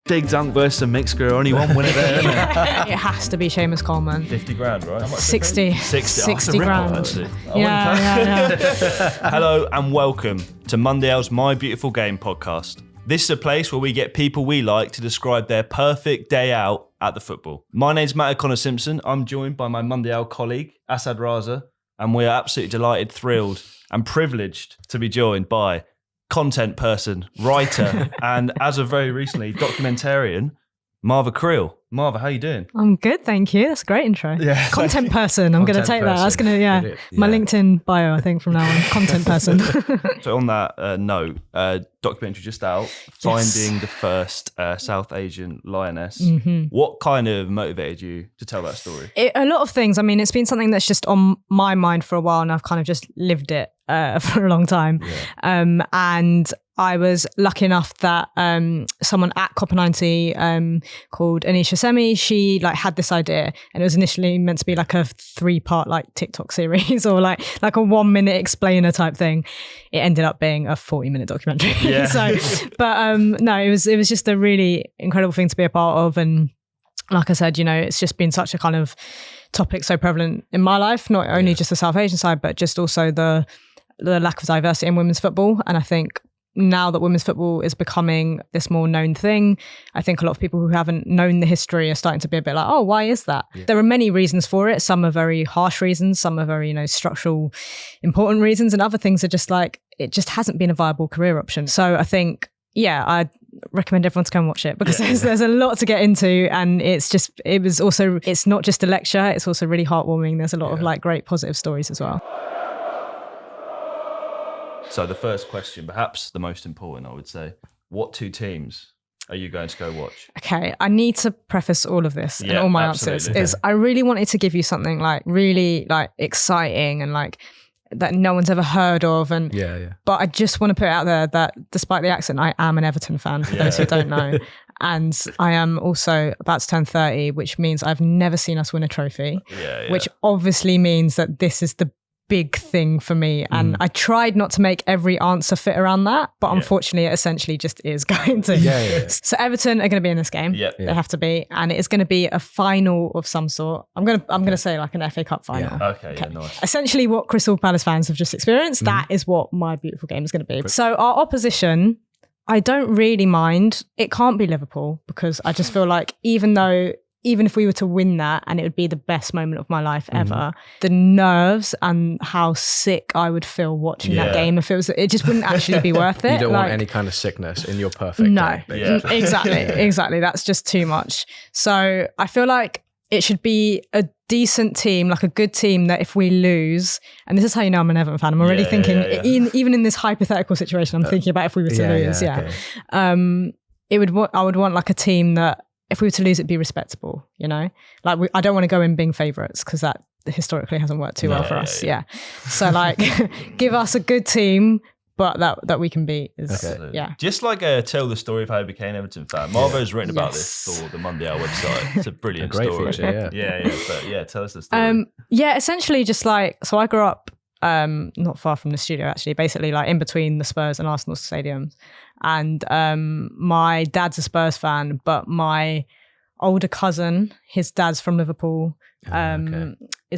Big Dunk versus a mixed grill. Only one winner there, isn't it? It has to be Seamus Coleman. 50 grand, right? How much 60. 60 grand. Actually. Yeah. Hello and welcome to MUNDIAL's My Beautiful Game podcast. This is a place where we get people we like to describe their perfect day out at the football. My name's Matt O'Connor Simpson. I'm joined by my MUNDIAL colleague, Asad Raza, and we are absolutely delighted, thrilled and privileged to be joined by content person, writer, and as of very recently, documentarian, Marva Kreel. Marva, how you doing? I'm good, thank you. That's a great intro. Yeah. Content person. I'm going to take that. That's going to, my LinkedIn bio, I think, from now on. Content person. So on that note, documentary just out, finding the first South Asian lioness. Mm-hmm. What kind of motivated you to tell that story? A lot of things. I mean, it's been something that's just on my mind for a while, and I've kind of just lived it for a long time. Yeah. And I was lucky enough that someone at Copper90 called Anisha Semi, she had this idea, and it was initially meant to be like a 3-part TikTok series or like a 1-minute explainer type thing. It ended up being a 40-minute documentary. Yeah. No, it was just a really incredible thing to be a part of, and like I said, it's just been such a kind of topic so prevalent in my life, not only just the South Asian side, but just also the lack of diversity in women's football. And I think now that women's football is becoming this more known thing, I think a lot of people who haven't known the history are starting to be a bit like, oh, why is that? Yeah. There are many reasons for it. Some are very harsh reasons. Some are very, structural, important reasons. And other things are just it just hasn't been a viable career option. So I think, I recommend everyone to go and watch it because there's a lot to get into, and it's not just a lecture, it's also really heartwarming. There's a lot of great positive stories as well. So the first question, perhaps the most important, I would say, what 2 teams are you going to go watch? Okay, I need to preface all of this and all my answers is I really wanted to give you something really exciting and that no one's ever heard of, and but I just want to put it out there that despite the accent, I am an Everton fan, for those who don't know. And I am also about to turn 30, which means I've never seen us win a trophy, which obviously means that this is the big thing for me. And I tried not to make every answer fit around that, but unfortunately it essentially just is going to. So Everton are going to be in this game. They have to be, and it is going to be a final of some sort. I'm going to say an FA Cup final. Okay. Nice. Essentially what Crystal Palace fans have just experienced, that is what my beautiful game is going to be. So our opposition, I don't really mind. It can't be Liverpool, because I just feel like even if we were to win that, and it would be the best moment of my life ever, the nerves and how sick I would feel watching that game, it just wouldn't actually be worth it. You don't want any kind of sickness in your perfect day. Exactly. Yeah. That's just too much. So I feel like it should be a decent team, a good team that if we lose, and this is how you know I'm an Everton fan, I'm already thinking, even in this hypothetical situation, I'm thinking about if we were to lose. Okay. I would want a team that, if we were to lose, it'd be respectable, I don't want to go in being favourites, because that historically hasn't worked too well for us. So give us a good team, but that we can beat is, Just tell the story of how you became an Everton fan. Marva has written about this for the MUNDIAL website. It's a brilliant story. Feature, But tell us the story. Essentially just so I grew up not far from the studio, actually, basically in between the Spurs and Arsenal stadiums. And my dad's a Spurs fan, but my older cousin, his dad's from Liverpool, is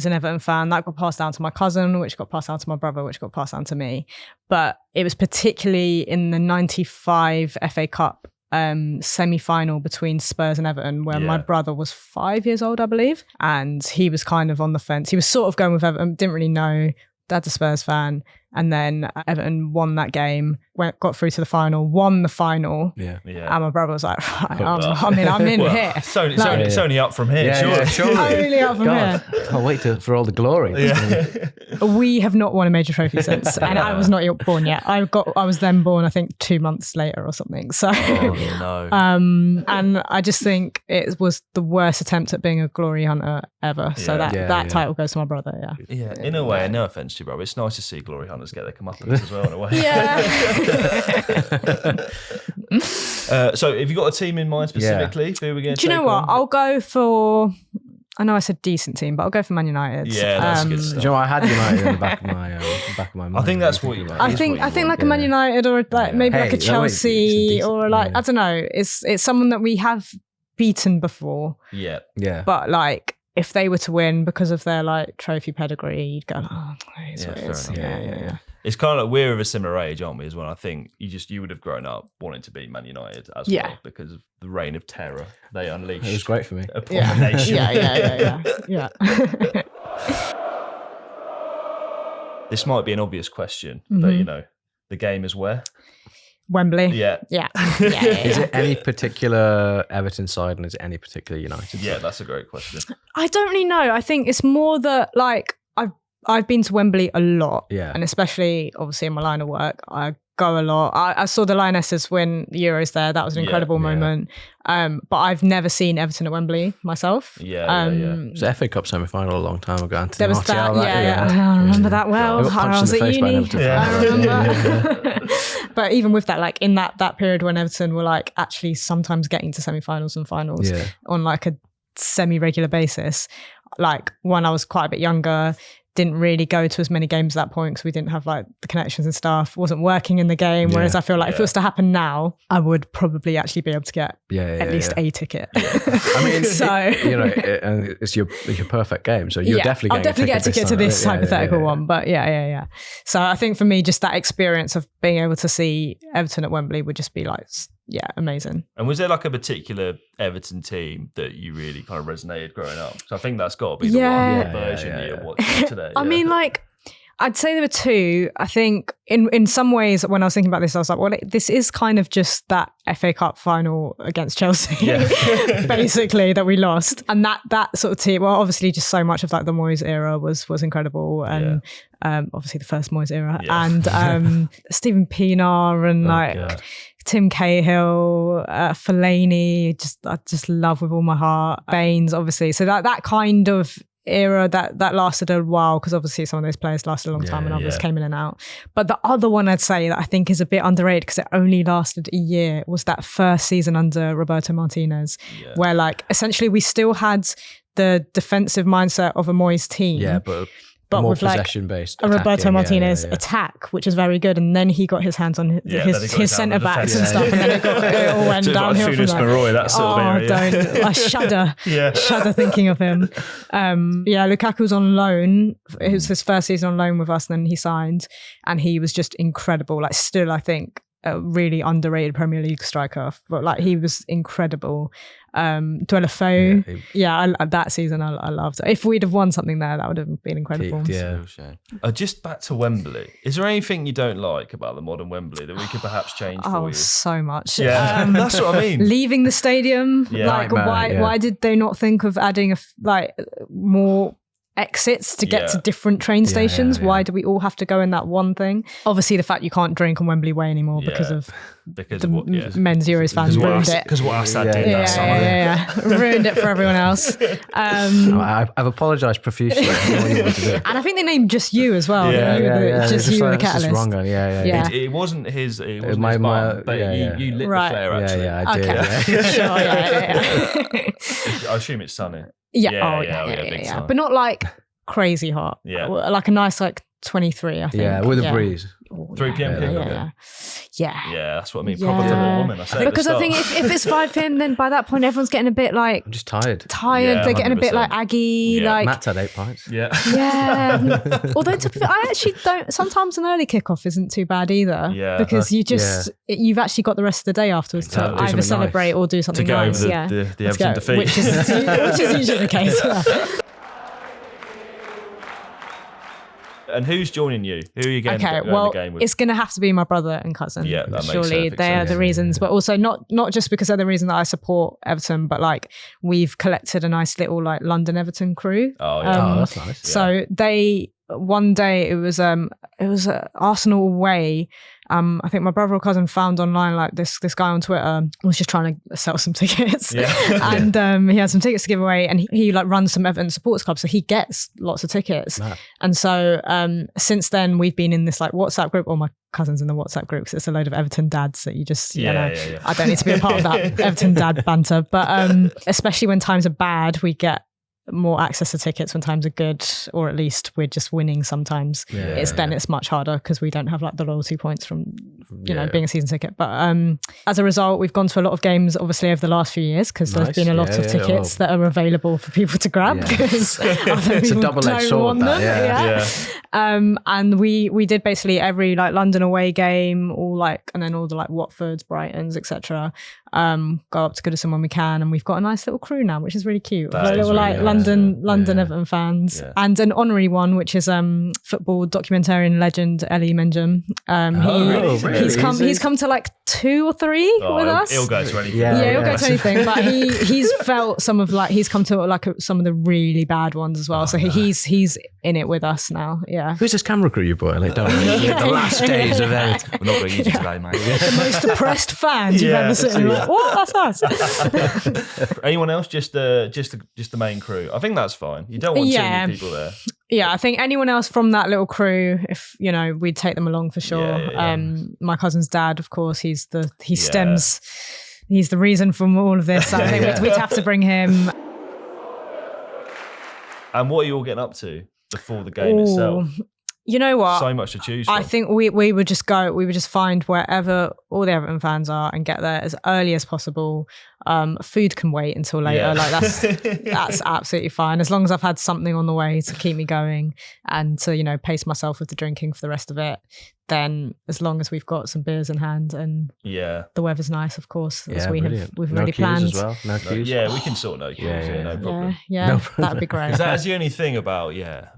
an Everton fan. That got passed down to my cousin, which got passed down to my brother, which got passed down to me. But it was particularly in the 95 FA Cup semi-final between Spurs and Everton, where my brother was 5 years old, I believe. And he was kind of on the fence. He was sort of going with Everton, didn't really know. Dad's a Spurs fan. And then Everton won that game, got through to the final, won the final. And my brother was like, right, I'm in here. It's only up from here. Surely. Only up from here. Can't wait for all the glory. We have not won a major trophy since, and I was not born yet. I was then born, I think, 2 months later or something. So, and I just think it was the worst attempt at being a glory hunter ever. So that title goes to my brother. In a way, no offense to you, bro, it's nice to see glory hunters get their comeuppance as well in a way. So have you got a team in mind specifically? Who are we going to Do you know what? I'll go for I know I said decent team, but I'll go for Man United. Yeah, that's good Do stuff. you know what? I had United in the back of my mind. I think that's what you like. I think like a Man United or like maybe like a Chelsea or like I don't know. It's someone that we have beaten before. Yeah. But like if they were to win because of their like trophy pedigree, you'd go, oh, it's what it is. Yeah. It's kind of like we're of a similar age, aren't we? As well, I think you would have grown up wanting to be Man United as well because of the reign of terror they unleashed. It was great for me. Abomination. Yeah. This might be an obvious question, but you know, the game is where? Wembley. Yeah. Is it any particular Everton side and is it any particular United side? Yeah, that's a great question. I don't really know. I think it's more that like I've been to Wembley a lot. Yeah. And especially obviously in my line of work, I go a lot. I saw the Lionesses win the Euros there. That was an incredible moment. But I've never seen Everton at Wembley myself. Yeah. It was the FA Cup semi-final a long time ago. There was that. I remember that well. I was at uni. I remember. But even with that, like in that period when Everton were like actually sometimes getting to semi-finals and finals on like a semi-regular basis, like when I was quite a bit younger, didn't really go to as many games at that point because we didn't have like the connections and stuff, wasn't working in the game. Whereas I feel like if it was to happen now, I would probably actually be able to get at least a ticket. I mean, it's your perfect game. So you're definitely I'll definitely get a ticket to this hypothetical one. But yeah. So I think for me, just that experience of being able to see Everton at Wembley would just be like, amazing. And was there like a particular Everton team that you really kind of resonated growing up? So I think that's got to be the one version that you're watching today. I mean, like, I'd say there were two. I think in some ways, when I was thinking about this, I was like, well, this is kind of just that FA Cup final against Chelsea, basically, that we lost. And that sort of team, well, obviously just so much of like the Moyes era was incredible. And obviously the first Moyes era. And Stephen Pienaar and Tim Cahill, Fellaini, I just love with all my heart. Baines, obviously. So that kind of era that lasted a while, because obviously some of those players lasted a long time and others came in and out. But the other one I'd say that I think is a bit underrated because it only lasted a year was that first season under Roberto Martinez, where like essentially we still had the defensive mindset of a Moyes team. Yeah, but more with possession based, a Roberto Martinez attack, which is very good. And then he got his hands on his centre backs and stuff, and then it all went downhill like from there. That sort of area. Don't! I shudder. Shudder thinking of him. Lukaku's on loan. It was his first season on loan with us, and then he signed, and he was just incredible. Like still, I think a really underrated Premier League striker, but like he was incredible. Deulofeu, that season I loved. If we'd have won something there, that would have been incredible. Just back to Wembley. Is there anything you don't like about the modern Wembley that we could perhaps change for you? So much. Yeah, that's what I mean. Leaving the stadium, why did they not think of adding more exits to get to different train stations? Why do we all have to go in that one thing? Obviously the fact you can't drink on Wembley Way anymore because of men's Euros fans ruined it. Because what Assad did that summer. Ruined it for everyone else. I've apologised profusely. And I think they named just you as well. Just you were the catalyst. Wrong one. It wasn't his. It was my mum, but you lit the flare actually. I did. Sure. I assume it's sunny. Yeah. But not like crazy hot. Yeah. Like a nice 23, I think. Yeah, with a breeze. 3 p.m. Yeah, that's what I mean. Proper football woman. Because I think if it's 5 p.m, then by that point everyone's getting a bit like I'm just tired. They're getting a bit like aggy. Like Matt's had 8 pints. Yeah. Although I actually don't. Sometimes an early kickoff isn't too bad either. Yeah. Because you've actually got the rest of the day afterwards to either celebrate or do something nice. To go over the Everton defeat, which is usually the case. And who's joining you? Who are you going to the game with? It's going to have to be my brother and cousin. Yeah, that surely makes they are the reasons, but also not just because they're the reason that I support Everton, but like we've collected a nice little like London Everton crew. That's nice. So one day it was Arsenal away. I think my brother or cousin found online like this guy on Twitter was just trying to sell some tickets, and he had some tickets to give away, and he like runs some Everton supporters club, so he gets lots of tickets. And so since then we've been in this like WhatsApp group, or my cousin's in the WhatsApp group, because it's a load of Everton dads that you just I don't need to be a part of that Everton dad banter, but especially when times are bad, we get more access to tickets when times are good, or at least we're just winning sometimes. Then it's much harder because we don't have like the loyalty points from you know being a season ticket. But as a result, we've gone to a lot of games obviously over the last few years because there's been a lot of tickets that are available for people to grab because it's a double-edged sword. And we did basically every like London away game, and then all the like Watfords, Brightons, etc. Go up to Goodison when we can, and we've got a nice little crew now, which is really cute. London Everton fans, and an honorary one, which is football documentarian legend Ellie Menjum. He's come to like 2 or 3 with us. He'll go to anything. He'll go to anything. But he's felt he's come to like some of the really bad ones as well. He's in it with us now. Yeah. Who's this camera crew you brought? Like, don't the last days of it. We're not going to use it today, mate. The most depressed fans you've ever seen. Like, what? That's us. Anyone else? Just the main crew. I think that's fine. You don't want too many people there. Yeah, I think anyone else from that little crew, if you know, we'd take them along for sure. My cousin's dad, of course, he's the reason for all of this. I think we'd have to bring him. And what are you all getting up to before the game itself? You know what? So much to choose from. I think we would just find wherever all the Everton fans are and get there as early as possible. Food can wait until later. Like that's absolutely fine. As long as I've had something on the way to keep me going and to, you know, pace myself with the drinking for the rest of it, then as long as we've got some beers in hand and the weather's nice, of course, as we've already planned. As well. No queues. We can sort no queues. No problem. No problem. That'd be great. Because that's the only thing about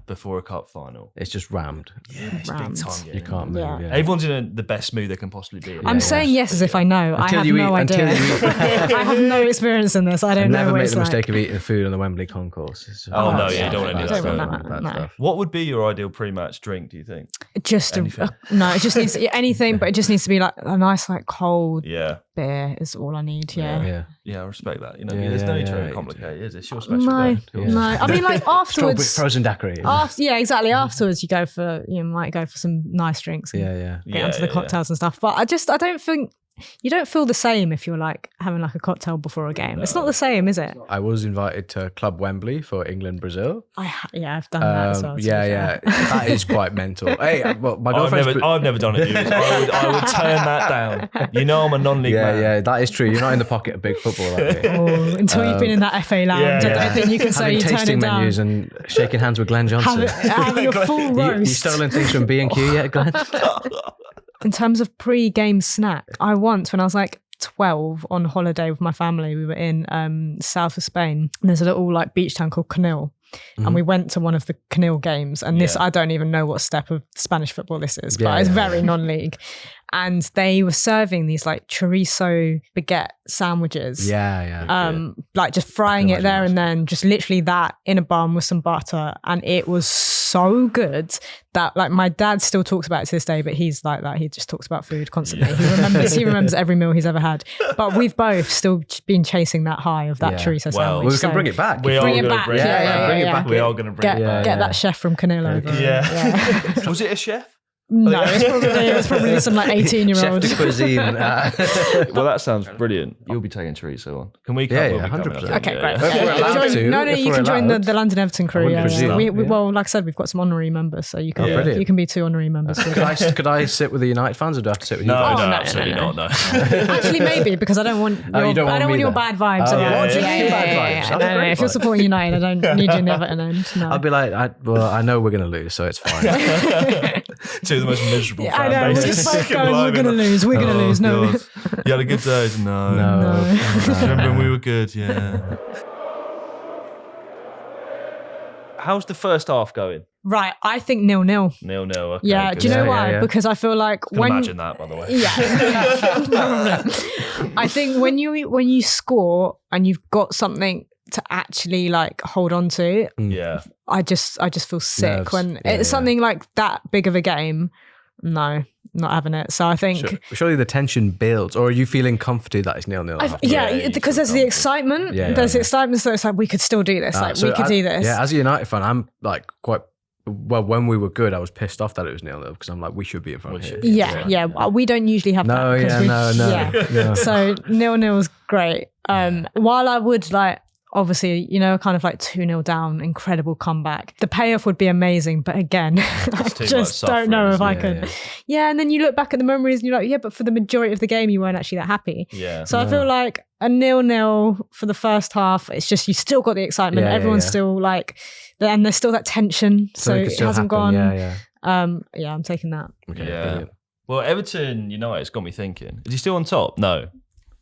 before a cup final. It's just rammed. It's big time. You can't move. Yeah. Everyone's in the best mood they can possibly be. I'm saying yes as if I know. I have no idea. I have no experience in this. I don't know. Never what make it's the like. mistake of eating food on the Wembley concourse. You don't want to do that. No. What would be your ideal pre-match drink, do you think? Just it just needs anything, but it just needs to be like a nice like cold beer is all I need. Yeah, I respect that. You know, there's no need to complicate it. It's your special day. No. I mean, like afterwards, frozen daiquiri. Exactly. Afterwards, you might go for some nice drinks. And get onto the cocktails and stuff. But I don't think. You don't feel the same if you're like having like a cocktail before a game. It's not the same, is it? I was invited to Club Wembley for England-Brazil. I've done that as well. That is quite mental. Hey, well, my girlfriend's... I've never done it. I would turn that down. You know I'm a non-league man. Yeah, that is true. You're not in the pocket of big football, are you? Until you've been in that FA lounge, I don't think you can say you turn it down. Having tasting menus and shaking hands with Glenn Johnson. Having a full roast. You stolen things from B&Q yet, Glenn? In terms of pre-game snack, when I was like 12 on holiday with my family, we were in south of Spain. And there's a little like beach town called Kreel'S. And we went to one of the Kreel'S games. And this, I don't even know what step of Spanish football this is, but it's very non-league. And they were serving these like chorizo baguette sandwiches. Like just frying it there and then, just literally that in a bun with some butter. And it was so good that like my dad still talks about it to this day, but he's like that. He just talks about food constantly. He remembers every meal he's ever had. But we've both still been chasing that high of that chorizo sandwich. We can bring it back. We are going to bring it back. Get that chef from Kreel'S over. Was it a chef? No, it was probably some like 18-year-old. Chef de cuisine. Well, that sounds brilliant. You'll be taking chorizo on. Can we come? 100%. Okay, great. You can join the London Everton crew. Well, like I said, we've got some honorary members, so you can be 2 honorary members. Could I sit with the United fans, or do I have to sit with you? No, absolutely not. No. Actually, maybe, because I don't want your bad vibes. What do you mean bad vibes? If you're supporting United, I don't need you in the Everton end. No. I'll be like, I know we're going to lose, so it's fine. Two of the most miserable fan bases. We're going to lose. We're going to lose. No. You had a good day? No. Remember when we were good? Yeah. How's the first half going? Right, I think 0-0. 0-0. Okay, yeah, good. Do you know why? Yeah. Because I feel like imagine that, by the way. Yeah. I think when you score and you've got something to actually like hold on to, I just feel sick. Nerves. When it's something like that big of a game. No, not having it. So I think surely the tension builds, or are you feeling comforted that it's 0-0? Because there's the excitement. There's the excitement, so it's like we could still do this. We could do this. Yeah, as a United fan, I'm like quite. Well, when we were good, I was pissed off that it was 0-0 because I'm like, we should be in front here. Yeah. We don't usually have that. No. So 0-0 is great. While I would like, obviously, kind of like 2-0 down, incredible comeback. The payoff would be amazing, but again, I just don't know if I could. Yeah, and then you look back at the memories and you're like, yeah, but for the majority of the game, you weren't actually that happy. Yeah. So I feel like a 0-0 for the first half, it's just, you still got the excitement. Everyone's still like, and there's still that tension. So it hasn't gone. Yeah, I'm taking that. Okay, brilliant. Well, Everton, it's got me thinking. Is he still on top? No.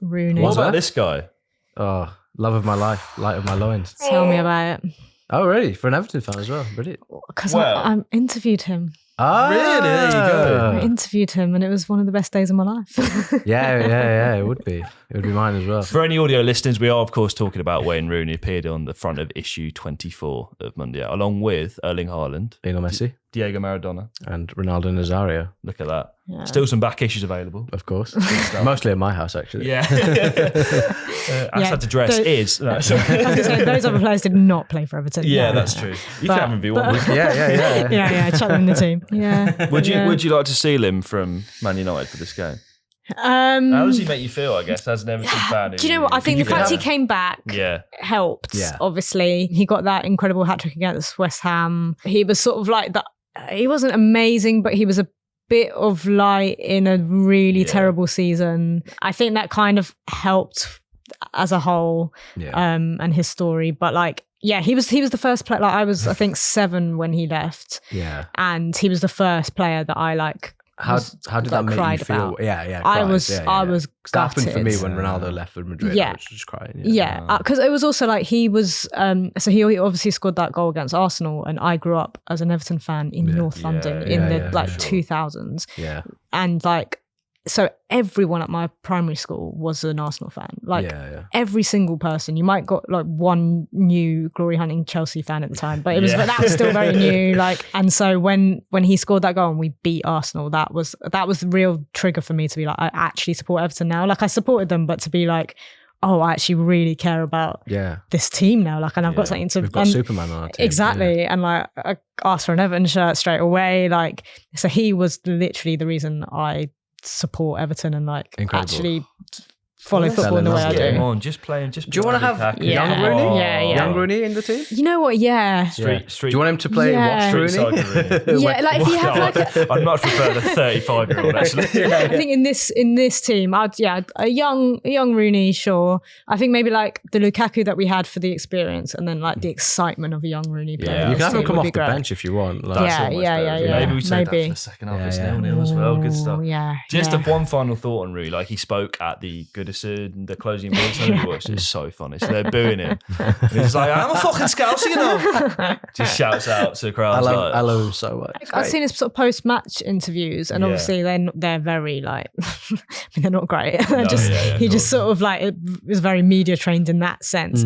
Rooney. What about this guy? Oh, love of my life, light of my loins. Tell me about it. Oh, really? For an Everton fan as well. Brilliant. Because I interviewed him. Ah, really? There you go. I interviewed him and it was one of the best days of my life. Yeah, it would be. It would be mine as well. For any audio listeners, we are, of course, talking about Wayne Rooney appeared on the front of issue 24 of MUNDIAL, along with Erling Haaland, Lionel Messi, Diego Maradona, and Ronaldo Nazario. Look at that. Yeah. Still some back issues available. Of course. Mostly at my house, actually. Yeah. Assad's address is... No, I was going to say, those other players did not play for Everton. Yeah, that's true. You can have him if you want. Yeah, chuck them in the team. Yeah. Would you like to see him from Man United for this game? How does he make you feel, I guess, as an Everton fan? Do you know what? I think the fact he came back helped, obviously. He got that incredible hat-trick against West Ham. He was sort of like that. He wasn't amazing, but he was a bit of light in a really terrible season. I think that kind of helped as a whole, and his story. But like, he was the first player. Like I was, I think 7 when he left. Yeah, and he was the first player that I like. How did that make you feel? About. I was that gutted. happened for me when Ronaldo left for Madrid. I was just crying. Because it was also like he was. So he obviously scored that goal against Arsenal, and I grew up as an Everton fan in North London in the 2000s. Yeah, and like. So everyone at my primary school was an Arsenal fan. Like every single person. You might got like one new glory hunting Chelsea fan at the time, but that was still very new. Like, and so when he scored that goal and we beat Arsenal, that was the real trigger for me to be like, I actually support Everton now. Like I supported them, but to be like, oh, I actually really care about this team now. Like, and I've got something to. We've got Superman on our team. Exactly, and like I asked for an Everton shirt straight away. Like, so he was literally the reason I support Everton and like actually follow football in the way I do. Come on, just play him. Do you want to have young Rooney? Young Rooney in the team? You know what? Yeah. Street. Do you want him to play Watch Rooney? Yeah, like if you have like I'd much prefer the 35-year-old actually. I think in this team, a young Rooney, sure. I think maybe like the Lukaku that we had for the experience, and then like the excitement of a young Rooney player. Yeah, you can have him come off the bench if you want. Like, Maybe we take that for the second half. It's 0-0 as well. Good stuff. Yeah. Just one final thought on Rooney. Like he spoke at the Goodison, the closing words. It's so funny. So they're booing him. And he's like, I'm a fucking Scouser, you know. Just shouts out to the crowd. I love him so much. I've seen his sort of post-match interviews, and obviously they're very like, I mean, they're not great. He just sort of like is very media trained in that sense.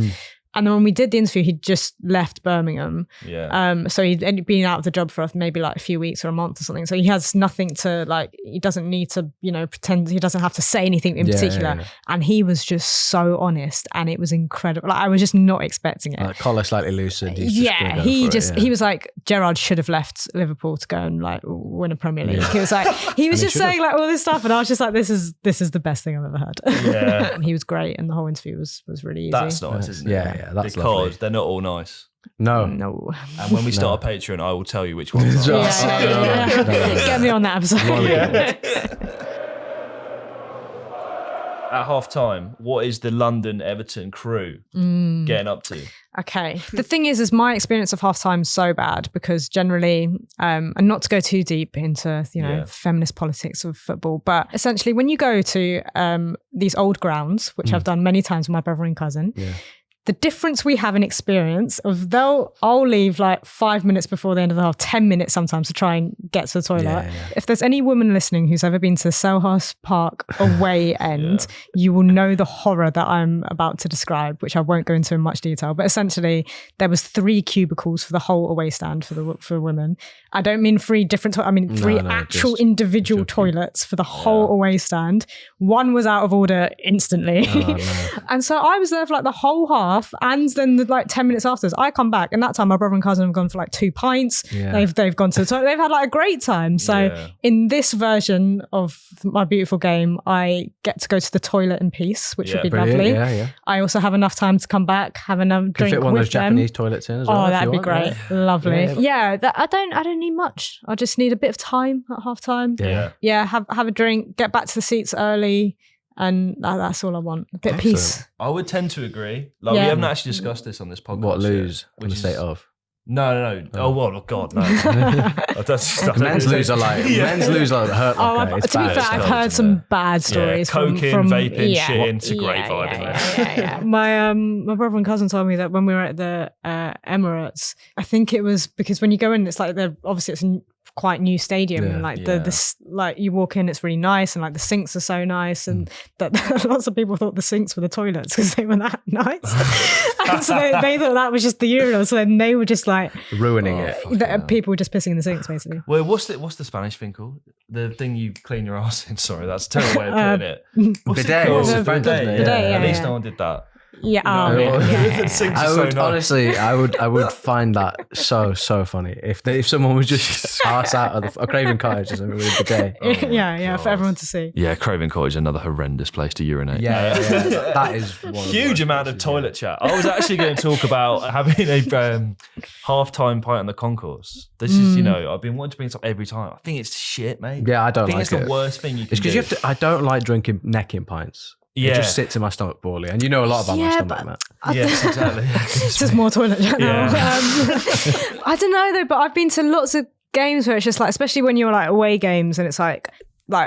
And then when we did the interview, he'd just left Birmingham. Yeah. So he'd been out of the job for maybe like a few weeks or a month or something. So he has nothing to like, he doesn't need to, pretend, he doesn't have to say anything in particular. Yeah. And he was just so honest, and it was incredible. Like I was just not expecting it. Collar slightly loosened. He was like, Gerrard should have left Liverpool to go and like win a Premier League. He was like, he was just saying like all this stuff. And I was just like, this is the best thing I've ever heard. Yeah. And he was great. And the whole interview was really easy. That's nice, isn't it? Yeah. That's because lovely. They're not all nice. No. And when we start a Patreon, I will tell you which ones are. Get me on that episode. At half time, what is the London Everton crew getting up to? Okay. The thing is my experience of half time is so bad because generally, and not to go too deep into, feminist politics of football, but essentially when you go to these old grounds, which I've done many times with my brother and cousin, the difference we have in experience of I'll leave like 5 minutes before the end of the half, 10 minutes sometimes to try and get to the toilet. Yeah. If there's any woman listening who's ever been to Selhurst Park away end, you will know the horror that I'm about to describe, which I won't go into in much detail. But essentially, there was 3 cubicles for the whole away stand for women. I don't mean 3 different. I mean 3 actual individual toilets for the whole away stand. One was out of order instantly, and so I was there for like the whole half. half, and then like 10 minutes afterwards, I come back, and that time my brother and cousin have gone for like 2 pints. Yeah. They've gone to the toilet. They've had like a great time. So in this version of My Beautiful Game, I get to go to the toilet in peace, which would be lovely. Yeah. I also have enough time to come back, have another drink fit one with of those them. Japanese toilets in as well. Oh, that'd be great. Lovely. Yeah. I don't need much. I just need a bit of time at half time. Yeah. Have a drink, get back to the seats early, and that's all I want. A bit of peace. I would tend to agree. Like we haven't actually discussed this on this podcast. What lose yet, in the state of? No. Oh well, God, no. Men's lose are like hurt. To be fair, I've heard some bad stories from vaping, shitting. It's a great vibe in there. My brother and cousin told me that when we were at the Emirates, I think it was because when you go in, it's like obviously it's a quite new stadium, and like the like you walk in, it's really nice, and like the sinks are so nice, and that lots of people thought the sinks were the toilets because they were that nice. And so they thought that was just the urinal, so then they were just like ruining it. People were just pissing in the sinks basically. Well, what's the Spanish thing called? The thing you clean your ass in. Sorry, that's a terrible way of putting it. Bidet. At least no one did that. Yeah, Honestly, I would find that so funny if someone was just ass out of a Craven Cottage or something with a bidet. For everyone to see. Yeah, Craven Cottage, another horrendous place to urinate. Yeah. That is one huge amount of toilet chat. I was actually going to talk about having a half-time pint on the concourse. This is, I've been wanting to bring this up every time. I think it's shit, mate. Yeah, I don't like it. It's the worst thing you can do. It's because you have to. I don't like drinking necking pints. Yeah. It just sits in my stomach poorly. And you know a lot about my stomach, Matt. Yes, exactly. It's just more toilet chat now. I don't know though, but I've been to lots of games where it's just like, especially when you're like away games and it's like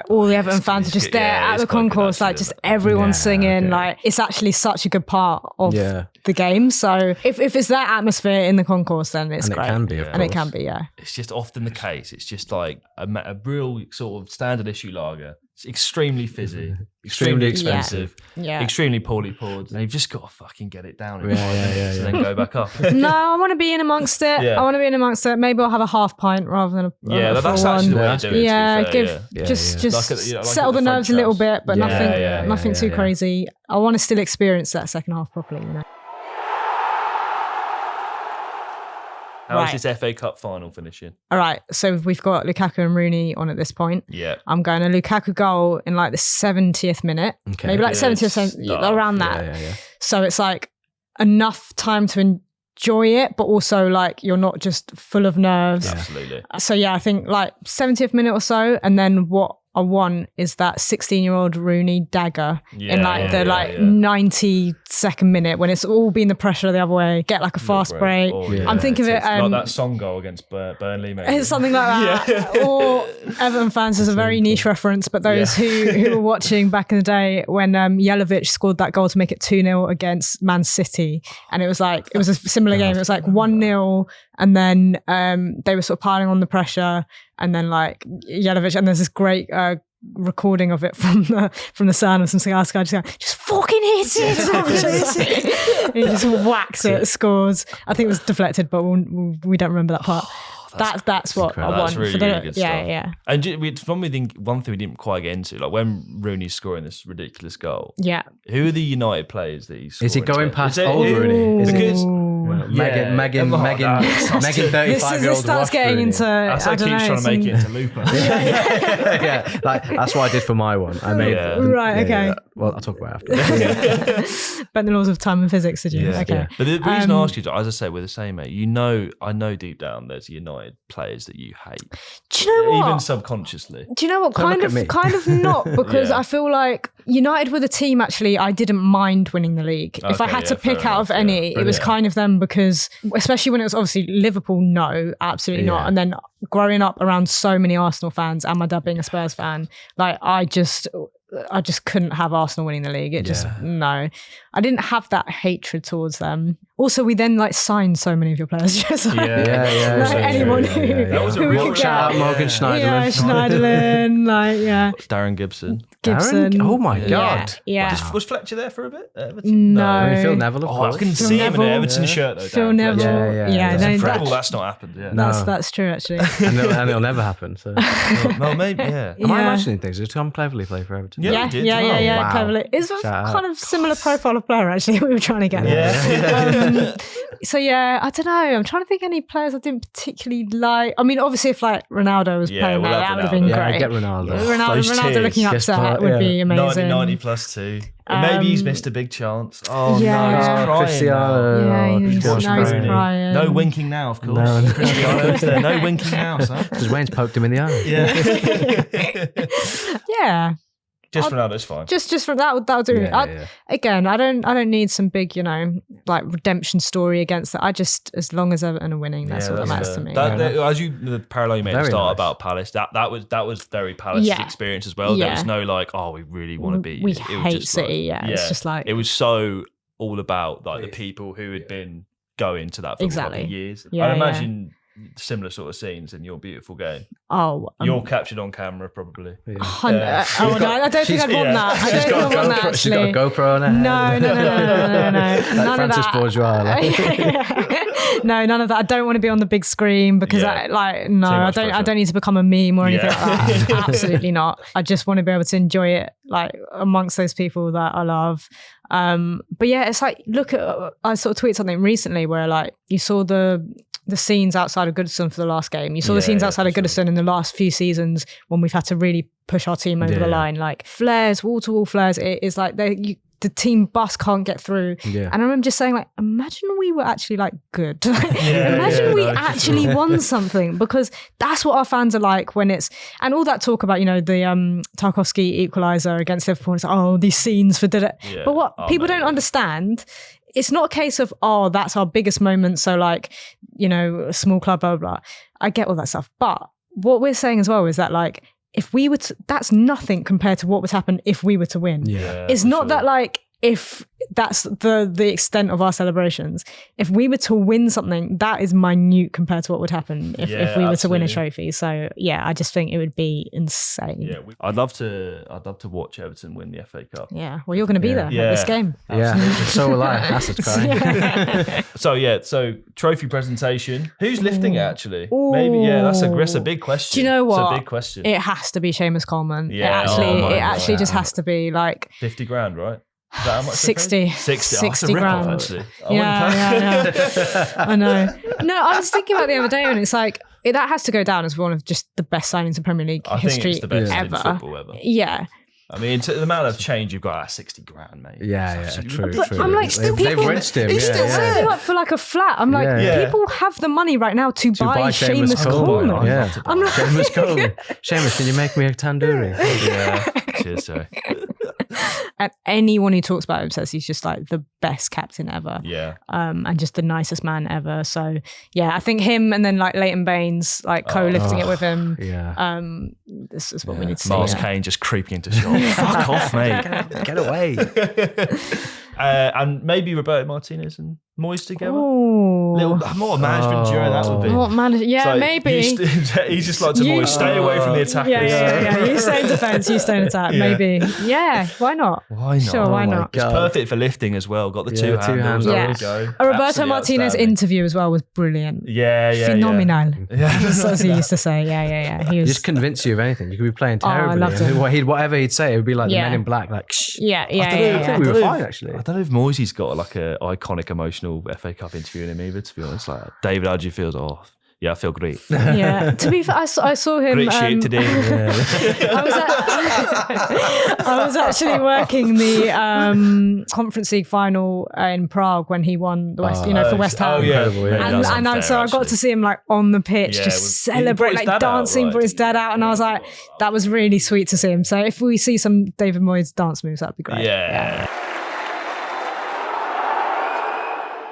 all the Everton fans are just there at the concourse, like just everyone's singing. Like it's actually such a good part of the game. So if it's that atmosphere in the concourse, then it's great. It can be, it can be, It's just often the case. It's just like a real sort of standard issue lager. It's extremely fizzy, extremely expensive, extremely poorly poured. And you've just got to fucking get it down and then go back up. No, I want to be in amongst it. I want to be in amongst it. Maybe I'll have a half pint rather than a that's full actually one. the way to do it. Just like settle the nerves a little bit, but nothing too yeah. crazy. I want to still experience that second half properly, How's this FA Cup final finishing? All right, so we've got Lukaku and Rooney on at this point. Yeah. I'm going to Lukaku goal in like the 70th minute. Okay. Maybe like 70th, around that. Yeah. So it's like enough time to enjoy it, but also like you're not just full of nerves. Yeah. Absolutely. So I think like 70th minute or so, and then what I want is that 16-year-old Rooney dagger in like the 92nd minute when it's all been the pressure the other way. Get like a fast break. I'm thinking of it like that song goal against Burnley, maybe. It's something like that. Or Everton fans is a very niche reference, but those who were watching back in the day when Jelavic scored that goal to make it 2-0 against Man City, and it was a similar game. It was like 1-0, and then they were sort of piling on the pressure. And then like Jelavic, and there's this great recording of it from the sound of some Scouse guy just fucking hit it. He just whacks it, scores. I think it was deflected, but we don't remember that part. That's what incredible. I want. Really, for the, really good stuff. Yeah. And one thing we didn't quite get into, like when Rooney's scoring this ridiculous goal. Yeah. Who are the United players that he's scoring? Is he going past old Rooney? Because Megan, 35-year-old. This starts getting Rooney. into. That's like keeps trying to make it into Looper. Like that's what I did for my one. I made right. Okay. Yeah. Well, I'll talk about it after. But the laws of time and physics, did you? Yeah. Okay. But the reason I ask you, as I say, we're the same, mate. I know deep down there's United players that you hate. Do you know what? Even subconsciously. Do you know what? Kind of not, because I feel like United were the team actually I didn't mind winning the league. If I had to pick out of any, it was kind of them, because especially when it was obviously Liverpool, no, absolutely not. And then growing up around so many Arsenal fans and my dad being a Spurs fan, like I just couldn't have Arsenal winning the league. No. I didn't have that hatred towards them. Also, we then like signed so many of your players. Just like, anyone who That was a who we real could Shout out get. Morgan Schneiderlin. Yeah, Schneiderlin, Darren Gibson. Gibson. Oh my God. Yeah. Was Fletcher there for a bit? Everton? No. I mean, Phil Neville, of Oh, course. I can Phil see him in an Neville. Everton shirt though. Phil Darren Neville. Fletcher. Yeah, no, Incredible that's not happened. Yeah. No. that's true actually. and it'll never happen. So. Well, maybe. Yeah. Am I Yeah. imagining things? Did Tom Cleverley play for Everton? Yeah. Yeah, we did. yeah, Oh, wow. Cleverly. It's a Shout out. kind of similar profile of player actually. We were trying to get. Yeah. So yeah, I don't know. I'm trying to think any players I didn't particularly like. I mean, obviously, if like Ronaldo was Yeah, playing we'll there, have that would have been Ronaldo. Yeah, great. get Ronaldo. Those Ronaldo tears. looking Just upset part- would yeah. be 90, amazing. 90 plus 2. Maybe he's missed a big chance. Oh Yeah. no, he's crying. Cristiano. Yeah, Oh, he's George now he's Rooney. crying. No winking now, of course. No. Cristiano's there. No winking now, son. Because Wayne's poked him in the eye. Yeah. Yeah, Just Ronaldo's fine. just from that'll do. Yeah. Again, I don't need some big, like redemption story against that. I just, as long as Everton are winning, that's all that matters to me. The parallel you made at the Very start nice. about Palace, that was very Palace's Yeah. experience as well. There Yeah. was no like, oh, we really want to be. We it was hate just City. Yeah, it's just like it was so all about like the people who had been going to that football club for Exactly. years. Yeah, I'd imagine similar sort of scenes in your beautiful game. You're captured on camera, probably. no, I don't think I'd want that. I don't think I'd want that She's got a actually. GoPro on her head. No. Like None Francis of that. Bourgeois. No, none of that. I don't want to be on the big screen because Yeah. I much don't pressure. need to become a meme or anything Yeah. like that. Absolutely not. I just want to be able to enjoy it like amongst those people that I love. But yeah, it's like, look at, I sort of tweeted something recently where like you saw the scenes outside of Goodison for the last game. You saw the scenes outside of Goodison in the last few seasons when we've had to really push our team over the line. Like flares, wall-to-wall flares. It is like the team bus can't get through. Yeah. And I remember just saying like, imagine we were actually like good. Imagine we actually won something, because that's what our fans are like when it's, and all that talk about, the Tarkowski equaliser against Liverpool. It's like, oh, these scenes for did it. Yeah. But what people don't understand, it's not a case of, oh, that's our biggest moment. So like, a small club, blah, blah, blah. I get all that stuff. But what we're saying as well is that like, if we were to, that's nothing compared to what would happen if we were to win. Yeah. It's not that like, if that's the extent of our celebrations, if we were to win something, that is minute compared to what would happen if we were to win a trophy. So yeah, I just think it would be insane. Yeah, I'd love to watch Everton win the FA Cup. Yeah, well, you're going to be there at Yeah. this game. Yeah. So will I. That's crying. So trophy presentation. Who's lifting it actually? Maybe that's a big question. Do you know what? It's a big question. It has to be Seamus Coleman. Yeah. It actually just has to be like 50 grand, right? Is that how much? 60. 60. 60 grand. grand. Actually. Yeah. I know. No, I was thinking about it the other day, and it's like that has to go down as one of just the best signings in Premier League I think history it's the best in ever. football ever. Yeah. I mean, the amount of change you've got, 60 grand, mate. Yeah, true. I'm like, still They've people, rinsed him. he's still saving up for like a flat. I'm like, Yeah. people have the money right now to buy Seamus Seamus Coleman. Yeah. I'm like, Seamus Coleman. Seamus, can you make me a tandoori? Yeah. Cheers, sorry. and anyone who talks about him says he's just like the best captain ever. Yeah. And just the nicest man ever. So yeah, I think him and then like Leighton Baines, like co-lifting it with him. Yeah. This is what we need to Miles see. Kane just creeping into shot. Fuck off, mate. Get away. And maybe Roberto Martinez and Moyes together. Oh, More management duo that would be. what man? Yeah, So maybe. He's just like to You- Moyes, stay away from the attackers. Yeah. You stay in defence, you stay in attack. Yeah. Maybe. Yeah, why not? Why not? Sure, why Oh my not? It's God. perfect for lifting as well. Got the two Yeah, two handles. handles. There Yeah. we go. A Roberto Absolutely Martinez outstanding. interview as well was brilliant. Yeah. Phenomenal. Yeah. As he used to say. Yeah. He He was. just convince you of anything. You could be playing I terribly. loved and him. whatever he'd say, it would be like the Yeah. Men in Black, like, shh. Yeah. I think we were fine, actually. I don't know if Moyes got like a iconic emotional FA Cup interview in him either, to be honest. Like, David, how do you feel? Oh, yeah, I feel great. Yeah. To be fair, I saw him. Great shape today. I was actually working the Conference League final in Prague when he won the West, for West Ham. Oh, yeah. Incredible, yeah. That's And unfair, so I got actually. to see him like on the pitch, Yeah, just he brought celebrate, his like dad out, dancing right? for his dad out, and I was like, that was really sweet to see him. So if we see some David Moyes dance moves, that'd be great. Yeah.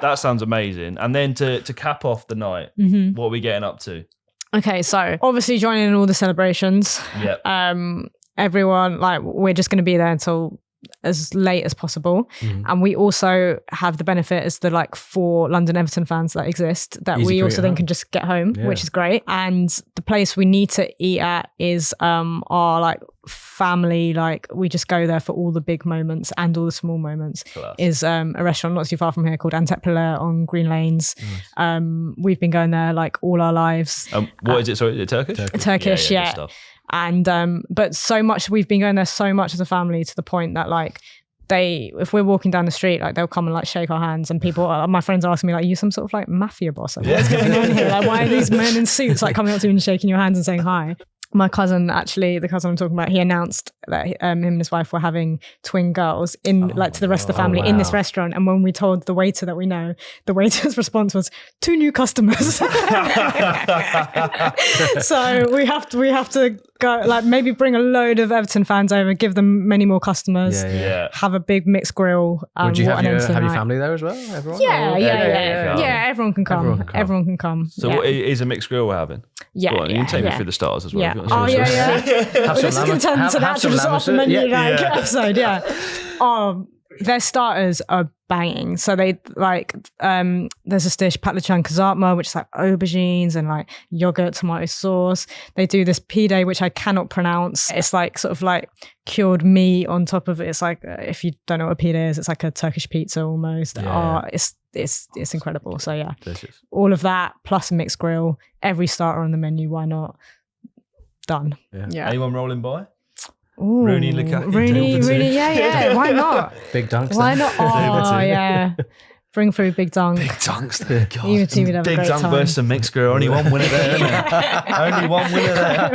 That sounds amazing. And then to cap off the night, what are we getting up to? Okay, so obviously joining in all the celebrations. Yep. Everyone, like, we're just going to be there until as late as possible. And we also have the benefit as the like 4 London Everton fans that exist that Easy we to also eat then at can just get home, Yeah. which is great. And the place we need to eat at is our like family, like we just go there for all the big moments and all the small moments. Class. Is a restaurant not too far from here called Antepler on Green Lanes. We've been going there like all our lives. What is it? Sorry, is it Turkish? Turkish, yeah. Good stuff. And but so much, we've been going there so much as a family to the point that like if we're walking down the street, like they'll come and like shake our hands, and people, my friends are asking me like, are you some sort of like mafia boss? Like, what's going on here? Like, why are these men in suits like coming up to you and shaking your hands and saying hi? My cousin, actually, the cousin I'm talking about, he announced that him and his wife were having twin girls in like to the rest of the family in this restaurant. And when we told the waiter that we know, the waiter's response was 2 new customers. So we have to go, like maybe bring a load of Everton fans over, give them many more customers, have a big mixed grill. Would you have your family there as well? Everyone? Yeah, everyone can come. Everyone can come. So what is a mixed grill we're having? Yeah, Go on, you can take me through the stars as well. Yeah. Oh, yeah. Have This is going to turn into the actual just off the menu episode, their starters are banging. So they like, there's this dish, patlıcan kızartma, which is like aubergines and like yogurt, tomato sauce. They do this pide, which I cannot pronounce. It's like sort of like cured meat on top of it. It's like, if you don't know what pide is, it's like a Turkish pizza almost. It's incredible. So yeah, delicious. All of that plus a mixed grill, every starter on the menu. Why not? Done. Yeah. Anyone rolling by? Ooh, Rooney, Lukaku, Rooney, yeah. Why not? Big Dunks. Why not? Oh, yeah. Bring through Big Dunk. Big Dunks there. God. You two would have a Big great Dunk time. versus a mixed grill. Only one winner there, isn't there? Only one winner there.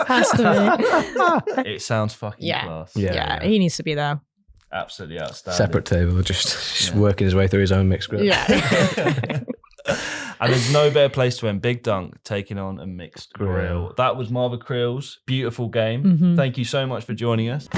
Has to be. It sounds fucking class. Yeah, he needs to be there. Absolutely outstanding. Separate table, just working his way through his own mixed grill. Yeah. And there's no better place to end. Big Dunk taking on a mixed grill. That was Marva Kreel's beautiful game. Thank you so much for joining us.